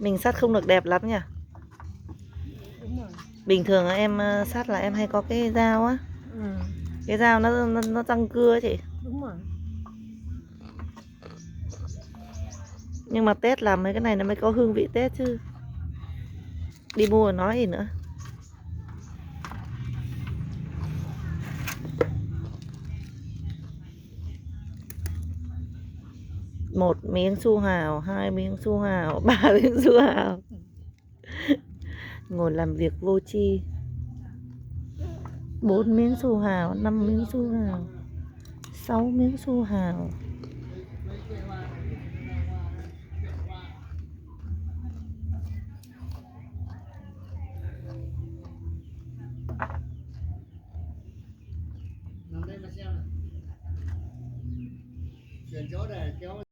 Mình sắt không được đẹp lắm nhỉ. Đúng rồi. Bình thường em sắt là em hay có cái dao á. Cái dao nó răng cưa ấy chị. Đúng rồi. Nhưng mà Tết làm mấy cái này nó mới có hương vị Tết chứ. Đi mua nói gì nữa. Một miếng su hào, 2 miếng su hào, 3 miếng su hào. Ngồi làm việc vô tri. 4 miếng su hào, 5 miếng su hào, 6 miếng su hào. Nằm đây mà xem này. Chuyển chỗ để kéo